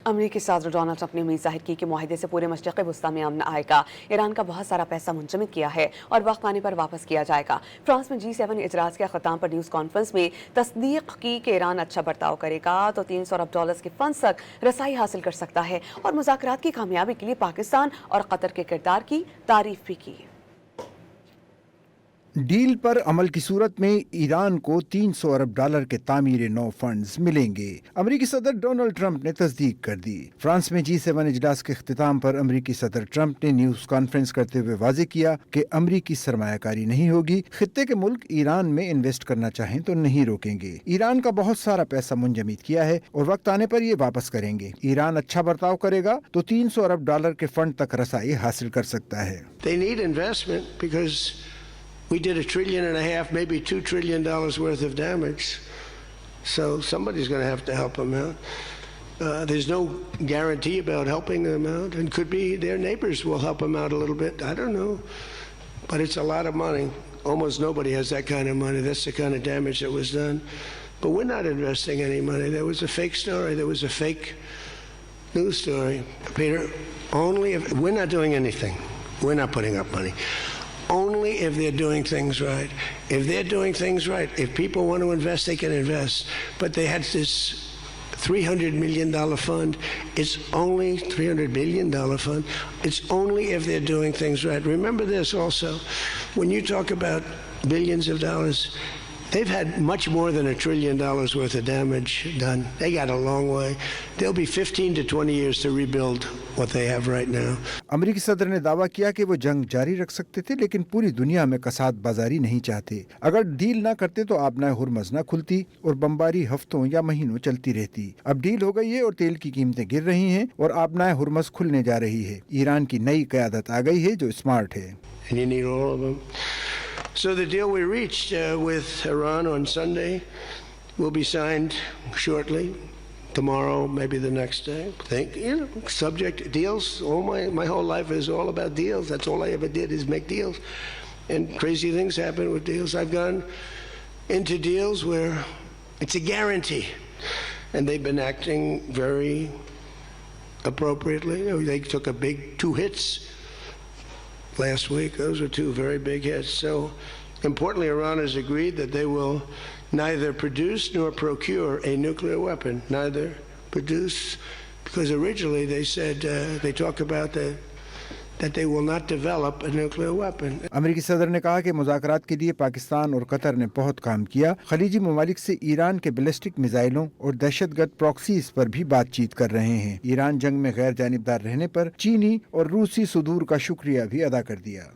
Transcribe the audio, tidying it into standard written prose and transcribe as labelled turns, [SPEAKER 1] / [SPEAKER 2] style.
[SPEAKER 1] अमरीकी सदर Donald Trump ने उम्मीद जाहिर की कि मुआहदे से पूरे मशरिक़ वस्ती में अमन आएगा। ईरान का बहुत सारा पैसा मुंजमद किया है और वक्त आने पर वापस किया जाएगा। फ्रांस में G7 इजलास के अख्ताम पर न्यूज़ कॉन्फ्रेंस में तस्दीक की कि ईरान अच्छा बर्ताव करेगा तो $300 अरब के फंड तक रसाई हासिल कर सकता है और मुज़ाकरात की कामयाबी के लिए पाकिस्तान और कतर के किरदार की तारीफ भी की।
[SPEAKER 2] डील पर अमल की सूरत में ईरान को $300 अरब के तामीर नौ फंड्स मिलेंगे। अमरीकी सदर डोनाल्ड ट्रंप ने तस्दीक कर दी। फ्रांस में G7 इजलास के इख्तिताम पर अमरीकी सदर ट्रंप ने न्यूज़ कॉन्फ्रेंस करते हुए वाज़ेह किया कि अमरीकी सरमायाकारी नहीं होगी। खित्ते के मुल्क ईरान में इन्वेस्ट करना चाहें तो नहीं रोकेंगे। ईरान का बहुत सारा पैसा मुंजमद किया है और वक्त आने पर ये वापस करेंगे। ईरान अच्छा बर्ताव करेगा तो $300 अरब के फंड तक रसाई हासिल कर सकता है।
[SPEAKER 3] They need investment because we did $1.5 trillion, maybe $2 trillion worth of damage. So somebody's going to have to help them out. There's no guarantee about helping them out, and could be their neighbors will help them out a little bit. I don't know, but it's a lot of money. Almost nobody has that kind of money. That's the kind of damage that was done. But we're not investing any money. There was a fake story. There was a fake news story. Peter, only if we're not doing anything. We're not putting up money. Only if they're doing things right. If they're doing things right, if people want to invest, they can invest. But they had this $300 million fund. It's only $300 billion fund. It's only if they're doing things right. Remember this also. When you talk about billions of dollars, they've had much more than $1 trillion worth of damage done. They got a long way. There'll be 15 to 20 years to rebuild what they have right now.
[SPEAKER 2] अमरीकी सदर ने दावा किया कि वो जंग जारी रख सकते थे, लेकिन पूरी दुनिया में कसाद बाजारी नहीं चाहते। अगर डील ना करते तो आबनाए हुर्मज़ ना खुलती और बमबारी हफ्तों या महीनों चलती रहती। अब डील हो गई है और तेल की कीमतें गिर रही हैं और आबनाए हुर्मज़ खुलने जा रही है। ईरान की नई क़यादत आ गई है जो स्मार्ट है।
[SPEAKER 3] And you need all of them. So the deal we reached with Iran on Sunday will be signed shortly, tomorrow, maybe the next day. Subject deals. My whole life is all about deals. That's all I ever did is make deals, and crazy things happen with deals. I've gone into deals where it's a guarantee, and they've been acting very appropriately. They took a big 2 hits last week. Those were 2 very big hits. So, importantly, Iran has agreed that they will neither produce nor procure a nuclear weapon. Neither produce, because originally they said, they talk about that they will not develop a nuclear weapon.
[SPEAKER 2] अमरीकी सदर ने कहा कि मुज़ाकरात के लिए पाकिस्तान और Qatar ने बहुत काम किया। खलीजी ममालिक से ईरान के बैलिस्टिक मिसाइलों और दहशतगर्द प्रॉक्सीज पर भी बातचीत कर रहे हैं। ईरान जंग में गैर जानिबदार रहने पर चीनी और रूसी सुदूर का शुक्रिया भी अदा कर दिया।